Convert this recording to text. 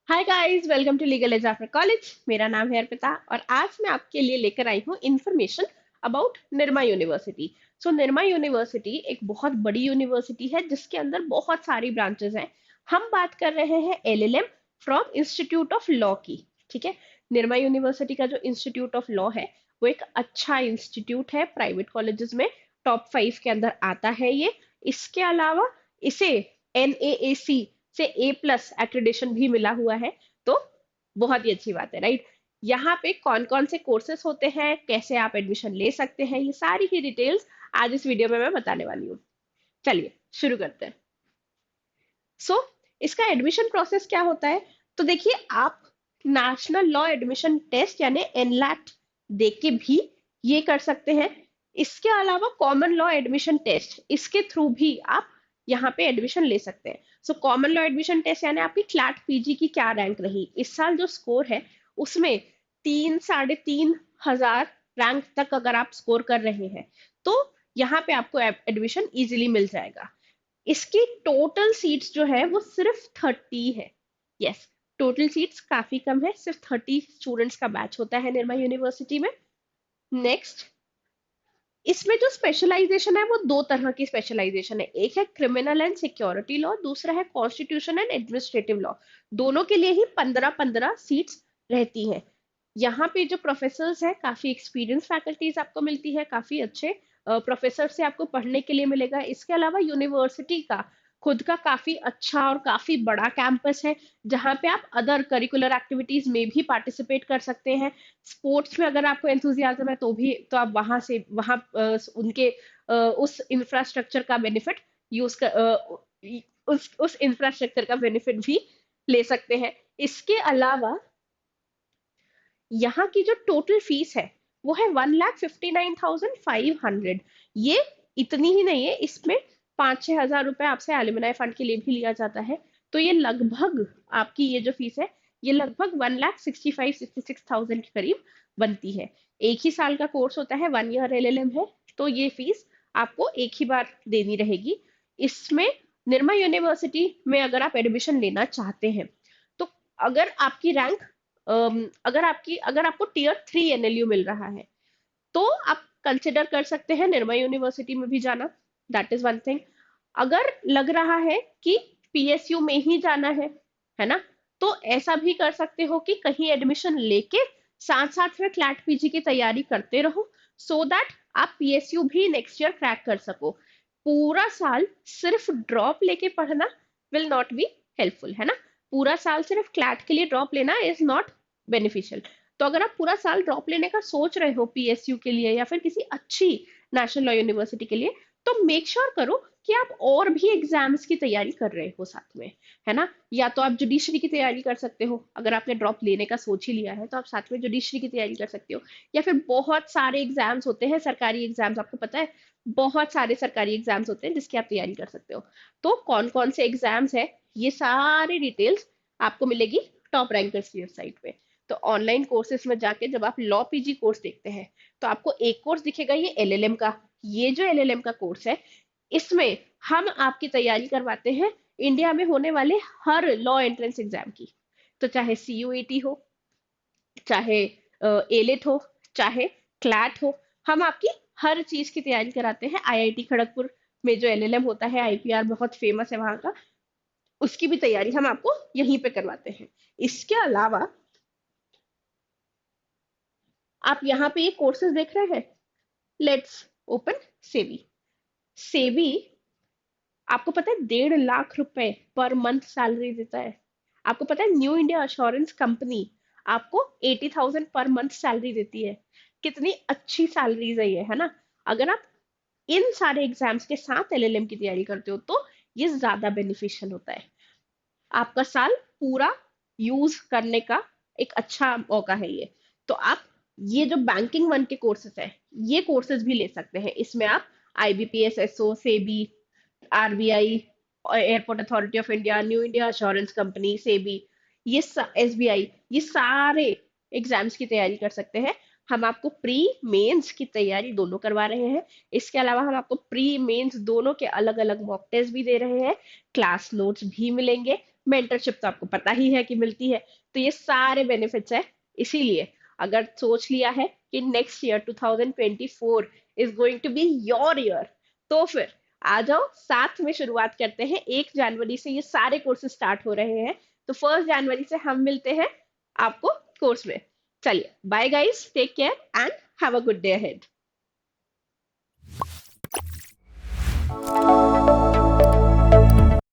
Hi guys, welcome to legal edge after college. मेरा नाम है अर्पिता और आज मैं आपके लिए लेकर आई हूँ information about Nirma university. Nirma university एक बहुत बड़ी यूनिवर्सिटी है जिसके अंदर बहुत सारी ब्रांचेस हैं। हम बात कर रहे हैं LLM from institute of law की। ठीक है। निर्मा यूनिवर्सिटी का जो इंस्टीट्यूट ऑफ लॉ है वो एक अच्छा इंस्टीट्यूट है, प्राइवेट कॉलेजेस में टॉप 5 के अंदर आता है ये। इसके अलावा इसे NAAC से A+ एक्रेडिशन भी मिला हुआ है। तो बहुत ही अच्छी बात है, राइट। यहाँ पे कौन कौन से कोर्सेस होते हैं, कैसे आप एडमिशन ले सकते हैं, ये सारी ही डिटेल्स आज इस वीडियो में मैं बताने वाली हूँ। चलिए शुरू करते हैं। सो इसका एडमिशन प्रोसेस क्या होता है? तो देखिए, आप नेशनल लॉ एडमिशन टेस्ट यानी NLAT दे के भी ये कर सकते हैं। इसके अलावा कॉमन लॉ एडमिशन टेस्ट, इसके थ्रू भी आप यहाँ पे एडमिशन ले सकते हैं। कॉमन लॉ एडमिशन टेस्ट यानी आपकी क्लैट पीजी की क्या रैंक रही इस साल, जो स्कोर है उसमें 3-3.5 हजार रैंक तक अगर आप स्कोर कर रहे हैं तो यहाँ पे आपको एडमिशन इजीली मिल जाएगा। इसकी टोटल सीट्स जो है वो सिर्फ 30 है। यस, टोटल सीट्स काफी कम है, सिर्फ 30 स्टूडेंट्स का बैच होता है निर्मा यूनिवर्सिटी में। नेक्स्ट, इसमें जो स्पेशलाइजेशन है वो दो तरह की स्पेशलाइजेशन है। एक है क्रिमिनल एंड सिक्योरिटी लॉ, दूसरा है कॉन्स्टिट्यूशन एंड एडमिनिस्ट्रेटिव लॉ। दोनों के लिए ही 15-15 सीट्स रहती हैं। यहाँ पे जो प्रोफेसर्स हैं काफी एक्सपीरियंस फैकल्टीज आपको मिलती है, काफी अच्छे प्रोफेसर से आपको पढ़ने के लिए मिलेगा। इसके अलावा यूनिवर्सिटी का खुद का काफी अच्छा और काफी बड़ा कैंपस है जहाँ पे आप अदर करिकुलर एक्टिविटीज में भी पार्टिसिपेट कर सकते हैं। स्पोर्ट्स में अगर आपको एंथुजियाज्म है तो भी तो आप वहां से वहां उनके उस इंफ्रास्ट्रक्चर का बेनिफिट यूज कर उस इंफ्रास्ट्रक्चर का बेनिफिट भी ले सकते हैं। इसके अलावा यहाँ की जो टोटल फीस है वो है 1,59,500। ये इतनी ही नहीं है, इसमें 5-6 हजार रुपए आपसे एलुमनाई फंड के लिए भी लिया जाता है। तो ये लगभग आपकी ये जो फीस है ये लगभग 1,65,66,000 के करीब बनती है। एक ही साल का कोर्स होता है, 1 ईयर LLM है। तो ये फीस आपको एक ही बार देनी रहेगी। इसमें निर्मा यूनिवर्सिटी में अगर आप एडमिशन लेना चाहते हैं तो अगर आपकी रैंक अगर आपको Tier 3 NLU मिल रहा है तो आप कंसिडर कर सकते हैं निर्मा यूनिवर्सिटी में भी जाना। That is one thing. अगर लग रहा है कि PSU में ही जाना है ना, तो ऐसा भी कर सकते हो कि कहीं एडमिशन लेके साथ साथ में क्लैट पीजी की तैयारी करते रहो, सो दैट आप PSU भी नेक्स्ट ईयर क्रैक कर सको। पूरा साल सिर्फ ड्रॉप लेके पढ़ना विल नॉट बी हेल्पफुल, है ना। पूरा साल सिर्फ क्लैट के लिए ड्रॉप लेना इज नॉट बेनिफिशियल। तो अगर आप पूरा साल ड्रॉप लेने का सोच रहे हो PSU के लिए या फिर किसी अच्छी नेशनल लॉ यूनिवर्सिटी के लिए, तो मेक श्योर करो कि आप और भी एग्जाम्स की तैयारी कर रहे हो साथ में, है ना। या तो आप जुडिशरी की तैयारी कर सकते हो, अगर आपने ड्रॉप लेने का सोच ही लिया है तो आप साथ में जुडिशरी की तैयारी कर सकते हो। या फिर बहुत सारे एग्जाम्स होते हैं, सरकारी एग्जाम्स, आपको पता है बहुत सारे सरकारी एग्जाम्स होते हैं जिसकी आप तैयारी कर सकते हो। तो कौन कौन से एग्जाम्स है ये सारी डिटेल्स आपको मिलेगी टॉप रैंकर्स की वेबसाइट पे। तो ऑनलाइन कोर्सेज में जाके जब आप लॉ PG कोर्स देखते हैं तो आपको एक कोर्स दिखेगा ये LLM का। ये जो LLM का कोर्स है इसमें हम आपकी तैयारी करवाते हैं इंडिया में होने वाले हर लॉ एंट्रेंस एग्जाम की। तो चाहे CUET हो, चाहे ALET हो, चाहे क्लैट हो, हम आपकी हर चीज की तैयारी कराते हैं। IIT खड़गपुर में जो LLM होता है, IPR बहुत फेमस है वहां का, उसकी भी तैयारी हम आपको यहीं पे करवाते हैं। इसके अलावा आप यहाँ पे ये कोर्सेज देख रहे हैं, लेट्स ओपन सेबी। सेबी आपको पता है 1.5 लाख रुपए पर मंथ सैलरी देता है। आपको पता है न्यू इंडिया अश्योरेंस कंपनी आपको 80,000 पर मंथ सैलरी देती है। कितनी अच्छी सैलरीज है ये, है ना। अगर आप इन सारे एग्जाम्स के साथ LLM की तैयारी करते हो तो ये ज्यादा बेनिफिशियल होता है। आपका साल पूरा यूज करने का एक अच्छा मौका है ये। तो आप ये जो बैंकिंग वन के कोर्सेज है ये कोर्सेज भी ले सकते हैं। इसमें आप IBPS, SO, SEBI, RBI, airport authority of India, new India assurance company, SEBI, ये SBI, ये सारे एग्जाम्स की तैयारी कर सकते हैं। हम आपको प्री मेंस की तैयारी दोनों करवा रहे हैं। इसके अलावा हम आपको प्री मेंस दोनों के अलग अलग मॉक टेस्ट भी दे रहे हैं, क्लास नोट्स भी मिलेंगे। मेंटरशिप तो आपको पता ही है कि मिलती है। तो ये सारे बेनिफिट्स है। इसीलिए अगर सोच लिया है कि next year 2024 is going to be your year, तो फिर आ जाओ, साथ में शुरुआत करते हैं। 1 जनवरी से ये सारे कोर्सेज स्टार्ट हो रहे हैं, तो 1 जनवरी से हम मिलते हैं आपको कोर्स में। चलिए, bye guys, take care and have a good day ahead.